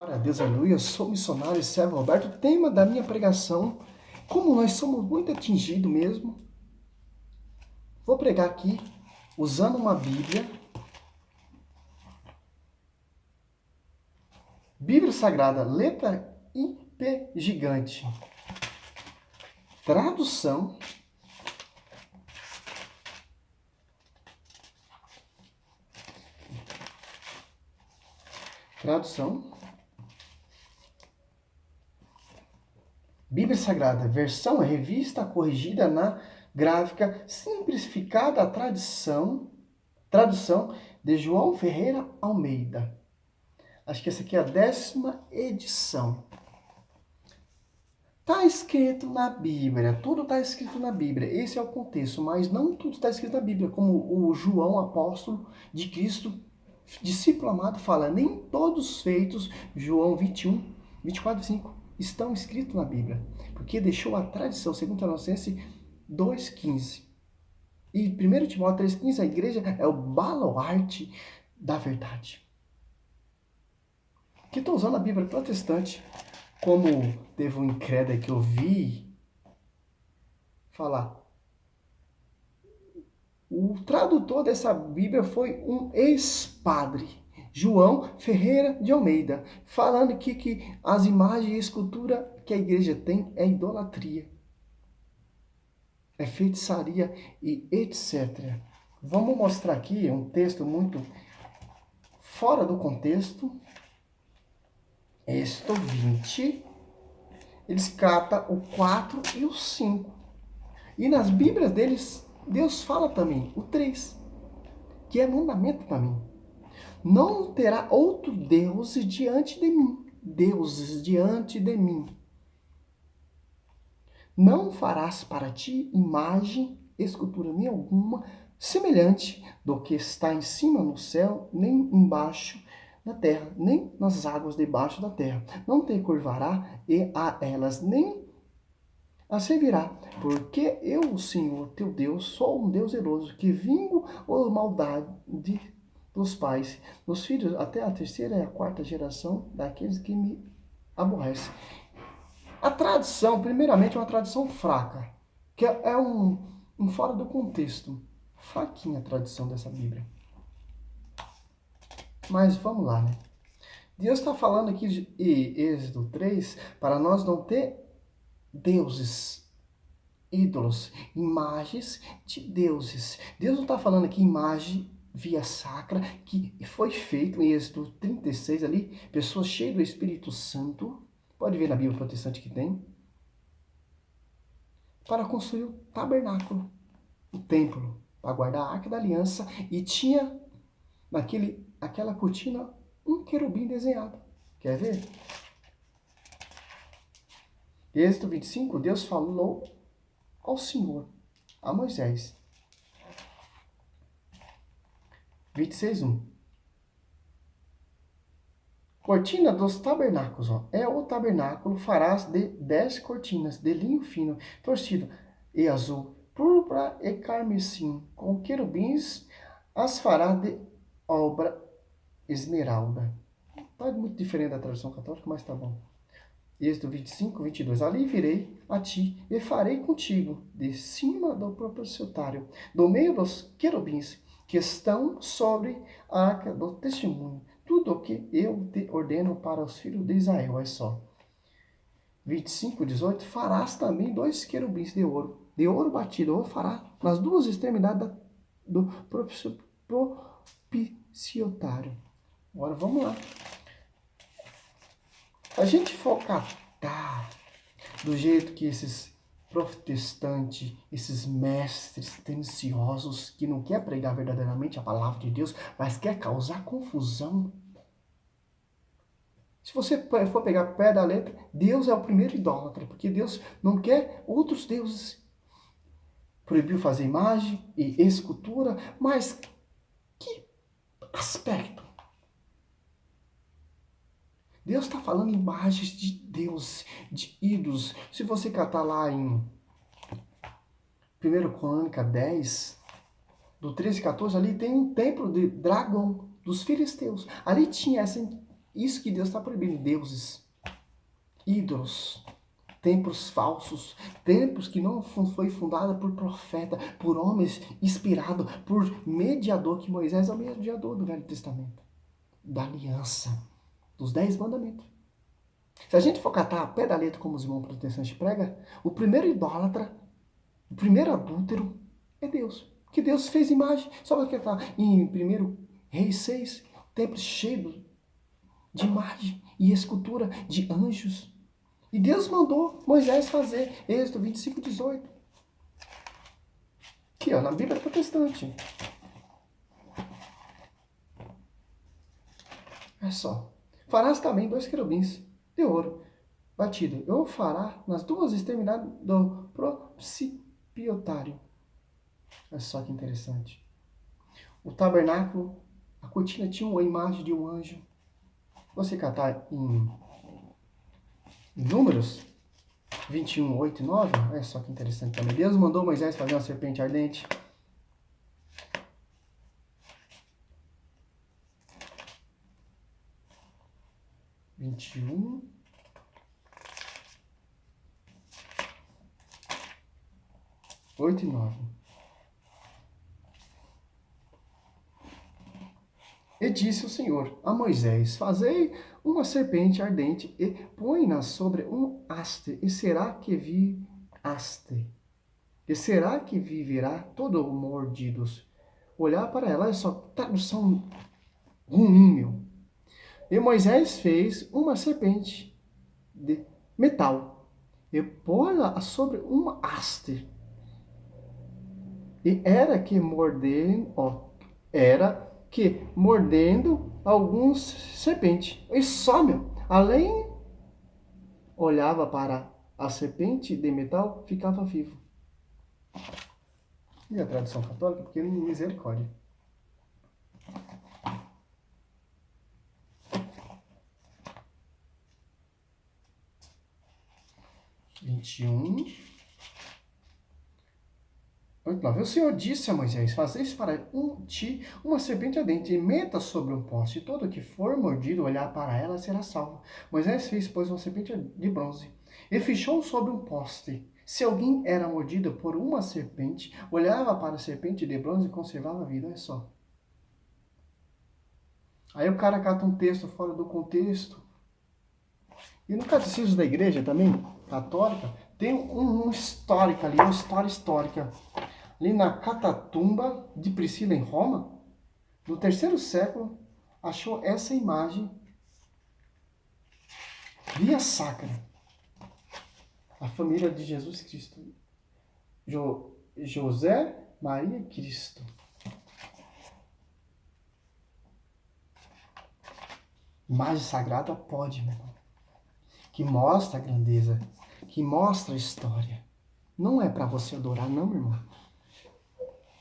Glória a Deus, aleluia. Eu sou missionário servo Roberto. O tema da minha pregação, como nós somos muito atingidos mesmo, vou pregar aqui usando uma Bíblia. Bíblia Sagrada, letra IP gigante. Tradução. Bíblia Sagrada, versão revista corrigida na gráfica simplificada, a tradução de João Ferreira Almeida. Acho que essa aqui é a 10ª edição. Está escrito na Bíblia, tudo está escrito na Bíblia, esse é o contexto, mas não tudo está escrito na Bíblia, como o João, apóstolo de Cristo, discípulo amado, fala, nem todos os feitos, João 21, 24, 5, estão escritos na Bíblia, porque deixou a tradição, segundo Tessalonicenses 2,15. E 1 Timóteo 3,15, a igreja é o baluarte da verdade. Que estou usando a Bíblia protestante, como teve um incrédulo que eu vi falar. O tradutor dessa Bíblia foi um ex-padre, João Ferreira de Almeida, falando que as imagens e escultura que a igreja tem é idolatria, é feitiçaria e etc. Vamos mostrar aqui um texto muito fora do contexto. Êxodo 20, eles catam o 4 e o 5. E nas Bíblias deles, Deus fala também o 3, que é mandamento para mim. Não terá outro Deus diante de mim. Deuses diante de mim. Não farás para ti imagem, escultura nenhuma, semelhante do que está em cima no céu, nem embaixo na terra, nem nas águas debaixo da terra. Não te curvará e a elas nem a servirá, porque eu, o Senhor, teu Deus, sou um Deus zeloso, que vingo a maldade dos pais, dos filhos, até a 3ª e a 4ª geração daqueles que me aborrecem. A tradução, primeiramente, é uma tradução fraca, que é um fora do contexto. Fraquinha a tradução dessa Bíblia. Mas vamos lá, né? Deus está falando aqui em Êxodo 3, para nós não ter deuses, ídolos, imagens de deuses. Deus não está falando aqui imagem via sacra, que foi feito em Êxodo 36 ali, pessoas cheias do Espírito Santo, pode ver na Bíblia protestante que tem, para construir o tabernáculo, o templo, para guardar a Arca da Aliança, e tinha aquela cortina um querubim desenhado. Quer ver? Êxodo 25, Deus falou ao Senhor, a Moisés. 26:1. Cortina dos tabernáculos, ó. É o tabernáculo, farás de 10 cortinas de linho fino, torcido e azul, púrpura e carmesim, com querubins as fará de obra esmeralda. Tá muito diferente da tradução católica, mas tá bom. Êxodo 25, 22. Ali virei a ti e farei contigo, de cima do propiciatório, do meio dos querubins, que estão sobre a arca do testemunho, tudo o que eu te ordeno para os filhos de Israel. É só. 25, 18. Farás também 2 querubins de ouro batido, ou fará nas 2 extremidades do propiciatório. Agora vamos lá. A gente for catar do jeito que esses protestantes, esses mestres tendenciosos que não quer pregar verdadeiramente a palavra de Deus, mas quer causar confusão. Se você for pegar pé da letra, Deus é o primeiro idólatra, porque Deus não quer outros deuses. Proibiu fazer imagem e escultura, mas que aspecto? Deus está falando imagens de Deus, de ídolos. Se você catar lá em 1 Crônica 10, do 13 e 14, ali tem um templo de Dragão, dos filisteus. Ali tinha essa Isso que Deus está proibindo. Deuses, ídolos, templos falsos, templos que não foi fundada por profeta, por homens inspirado, por mediador, que Moisés é o mediador do Velho Testamento, da aliança, dos 10 mandamentos. Se a gente for catar a pé da letra como os irmãos protestantes pregam, o primeiro idólatra, o primeiro adúltero é Deus. Que Deus fez imagem. Só porque está em 1 Reis 6, o templo cheio de imagem e escultura de anjos. E Deus mandou Moisés fazer. Êxodo 25, 18. Aqui, ó, na Bíblia protestante. É só. Farás também 2 querubins de ouro batido. Eu fará nas 2 extremidades do propiciatório. Olha só que interessante. O tabernáculo, a cortina tinha uma imagem de um anjo. Você catar em Números 21, 8 e 9, olha só que interessante também. Deus mandou Moisés fazer uma serpente ardente. Vinte e um, 8 e 9. E disse o Senhor a Moisés: Fazei uma serpente ardente e põe-na sobre um haste, e será que viverá todo mordidos? Olhar para ela, é só tradução ruim, meu. E Moisés fez uma serpente de metal e pôs-la sobre uma haste. E era que mordendo alguns serpente. E só, meu, além olhava para a serpente de metal, ficava vivo. E a tradução católica, porque misericórdia. Vinte e um. O Senhor disse a Moisés: Fazeis para ti uma serpente ardente e meta sobre um poste. E todo que for mordido olhar para ela será salvo. Moisés fez, pois, uma serpente de bronze e fechou sobre um poste. Se alguém era mordido por uma serpente, olhava para a serpente de bronze e conservava a vida. Olha só. Aí o cara cata um texto fora do contexto. E no catecismo da igreja também, católica, tem um histórico ali, uma história histórica. Ali na Catatumba de Priscila, em Roma, no 3º século, achou essa imagem via sacra. A família de Jesus Cristo. José, Maria e Cristo. Imagem sagrada pode, meu irmão. Que mostra a grandeza, que mostra a história. Não é para você adorar, não, meu irmão.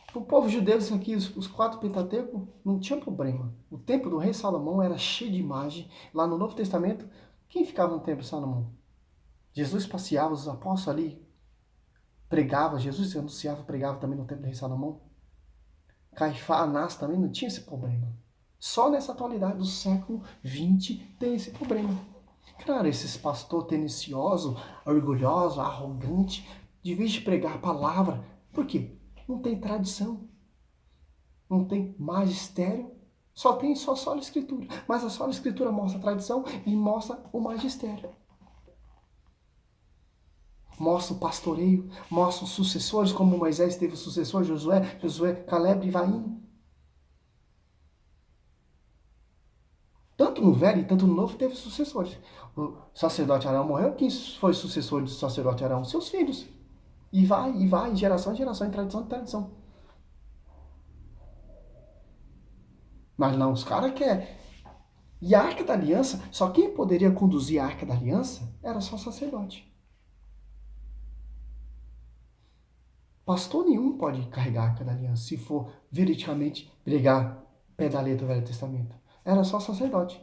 Para o povo judeu, isso aqui, os 4 Pentateucos, não tinha problema. O templo do rei Salomão era cheio de imagem. Lá no Novo Testamento, quem ficava no templo de Salomão? Jesus passeava, os apóstolos ali pregava, Jesus anunciava, pregava também no templo do rei Salomão. Caifás, Anás também não tinha esse problema. Só nessa atualidade do século XX tem esse problema. Claro, esses pastores teniciosos, orgulhosos, arrogantes, de vez de pregar a palavra, por quê? Não tem tradição, não tem magistério, só tem só a escritura. Mas a sola escritura mostra a tradição e mostra o magistério. Mostra o pastoreio, mostra os sucessores, como Moisés teve o sucessor, Josué, Caleb e Ivaim. Tanto no Velho e tanto no Novo teve sucessores. O sacerdote Arão morreu, quem foi sucessor do sacerdote Arão? Seus filhos. E vai, geração em geração, em tradição em tradição. Mas não, os caras querem. E a Arca da Aliança, só quem poderia conduzir a Arca da Aliança era só o sacerdote. Pastor nenhum pode carregar a Arca da Aliança, se for veridicamente pregar pé da letra do Velho Testamento. Era só sacerdote.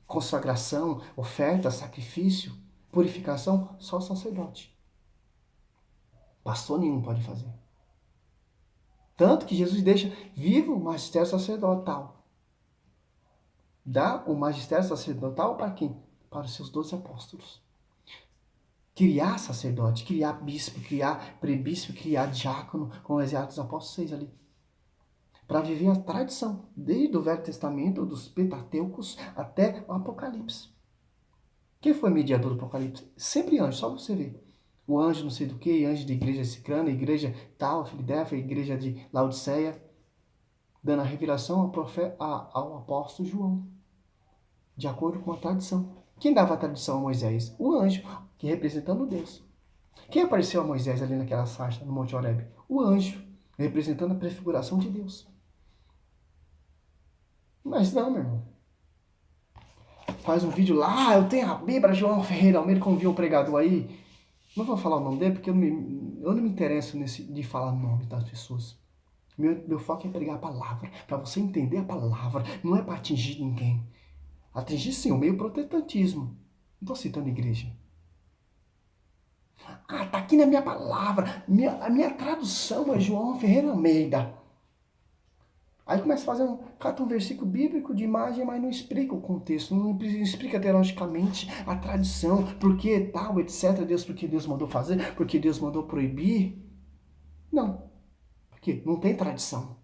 Consagração, oferta, sacrifício, purificação, só sacerdote. Pastor nenhum pode fazer. Tanto que Jesus deixa vivo o magistério sacerdotal. Dá o magistério sacerdotal para quem? Para os seus 12 apóstolos. Criar sacerdote, criar bispo, criar prebispo, criar diácono, como os Atos dos Apóstolos 6 ali. Para viver a tradição, desde o Velho Testamento, dos Pentateucos, até o Apocalipse. Quem foi mediador do Apocalipse? Sempre anjo, só você ver. O anjo não sei do que, anjo de igreja cicrana, igreja tal, Filadélfia, igreja de Laodiceia, dando a revelação ao apóstolo João, de acordo com a tradição. Quem dava a tradição a Moisés? O anjo, que representando Deus. Quem apareceu a Moisés ali naquela sarça, no Monte Horebe? O anjo, representando a prefiguração de Deus. Mas não, meu irmão. Faz um vídeo lá, eu tenho a Bíblia, João Ferreira Almeida, como viu um pregador aí. Não vou falar o nome dele, porque eu não me interesso de falar o nome das pessoas. Meu foco é pregar a palavra, para você entender a palavra, não é para atingir ninguém. Atingir sim, o meio protestantismo. Não estou citando igreja. Ah, tá aqui na minha palavra. A minha tradução é João Ferreira Almeida. Aí começa a fazer cata um versículo bíblico de imagem, mas não explica o contexto, não explica teologicamente a tradição, por que tal, etc. Porque Deus mandou fazer, porque Deus mandou proibir. Não. Por quê? Não tem tradição.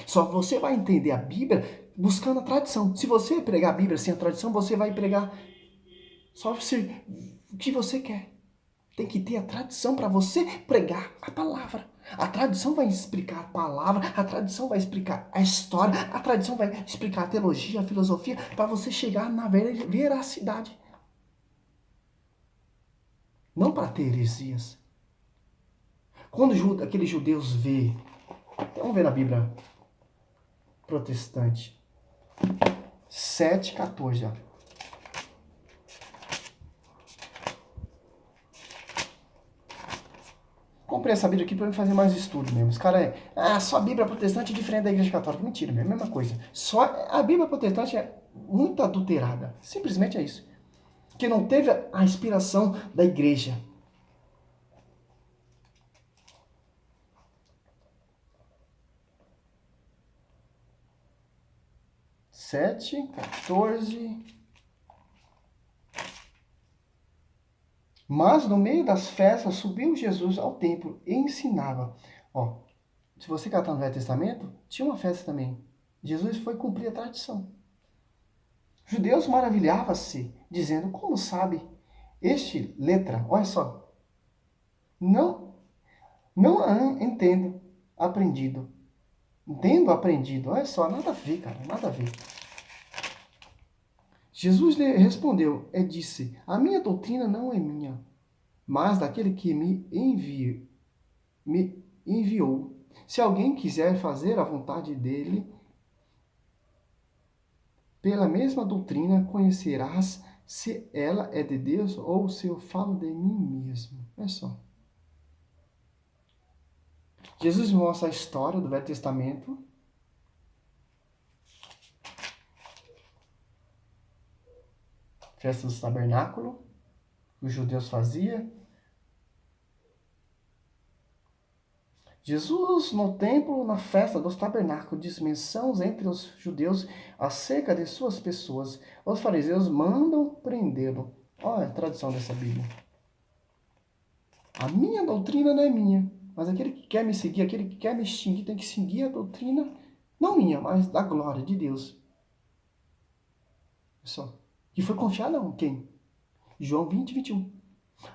Só você vai entender a Bíblia buscando a tradição. Se você pregar a Bíblia sem a tradição, você vai pregar só o que você quer. Tem que ter a tradição para você pregar a palavra. A tradição vai explicar a palavra, a tradição vai explicar a história, a tradição vai explicar a teologia, a filosofia, para você chegar na veracidade. Não para ter heresias. Quando aqueles judeus vamos ver na Bíblia protestante, 7,14, ó. Comprei essa Bíblia aqui para fazer mais estudo mesmo. Os caras só a Bíblia protestante é diferente da Igreja Católica. Mentira, é a mesma coisa. Só a Bíblia protestante é muito adulterada. Simplesmente é isso. Que não teve a inspiração da Igreja. Sete, 14. Mas no meio das festas subiu Jesus ao templo e ensinava. Ó, se você catar no Velho Testamento, tinha uma festa também. Jesus foi cumprir a tradição. Judeus maravilhavam-se, dizendo, como sabe este letra? Olha só. Não entendo aprendido. Entendo aprendido. Olha só, nada a ver, cara, nada a ver. Jesus lhe respondeu e disse, a minha doutrina não é minha, mas daquele que me enviou. Se alguém quiser fazer a vontade dele, pela mesma doutrina conhecerás se ela é de Deus ou se eu falo de mim mesmo. É só. Jesus mostra a história do Velho Testamento. Festa do tabernáculo, os judeus faziam. Jesus, no templo, na festa dos tabernáculos, diz menções entre os judeus acerca de suas pessoas. Os fariseus mandam prendê-lo. Olha a tradução dessa Bíblia. A minha doutrina não é minha, mas aquele que quer me seguir, aquele que quer me extinguir, tem que seguir a doutrina, não minha, mas da glória de Deus. Só. Que foi confiado em quem? João 20, 21.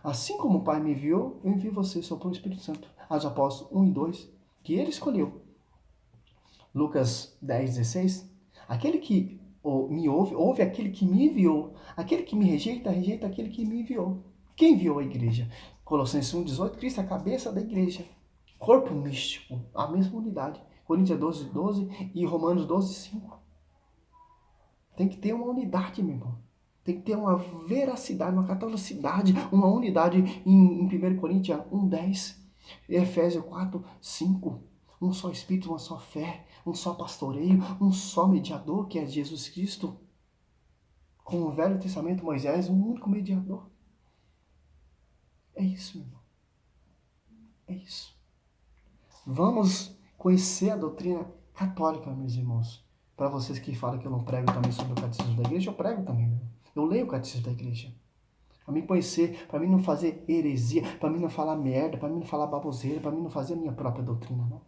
Assim como o Pai me enviou, eu envio vocês, soprou o Espírito Santo. Aos Apóstolos 1 e 2, que ele escolheu. Lucas 10, 16. Aquele que me ouve aquele que me enviou. Aquele que me rejeita, rejeita aquele que me enviou. Quem enviou a igreja? Colossenses 1, 18, Cristo é a cabeça da igreja. Corpo místico, a mesma unidade. Coríntios 12, 12 e Romanos 12, 5. Tem que ter uma unidade, meu irmão. Tem que ter uma veracidade, uma catolicidade, uma unidade em 1 Coríntios 1, 10. Efésios 4, 5. Um só Espírito, uma só fé, um só pastoreio, um só mediador, que é Jesus Cristo. Com o Velho Testamento, Moisés, um único mediador. É isso, meu irmão. É isso. Vamos conhecer a doutrina católica, meus irmãos. Para vocês que falam que eu não prego também sobre o catecismo da igreja, eu prego também, meu. Eu leio o catecismo da igreja. Para mim conhecer, para mim não fazer heresia, para mim não falar merda, para mim não falar baboseira, para mim não fazer a minha própria doutrina, não.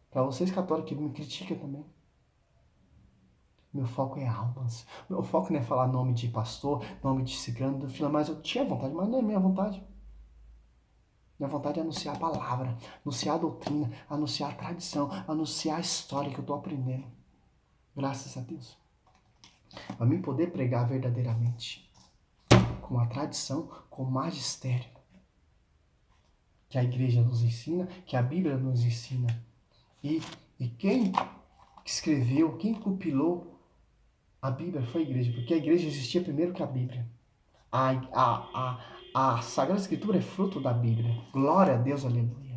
Para vocês católicos que me criticam também. Meu foco é almas. Meu foco não é falar nome de pastor, nome de cigano, do filho, mas eu tinha vontade, mas não é minha vontade. Minha vontade é anunciar a palavra, anunciar a doutrina, anunciar a tradição, anunciar a história que eu estou aprendendo. Graças a Deus. Para mim poder pregar verdadeiramente, com a tradição, com o magistério, que a igreja nos ensina, que a Bíblia nos ensina. E quem escreveu, quem compilou a Bíblia foi a igreja, porque a igreja existia primeiro que a Bíblia. A Sagrada Escritura é fruto da Bíblia. Glória a Deus, aleluia.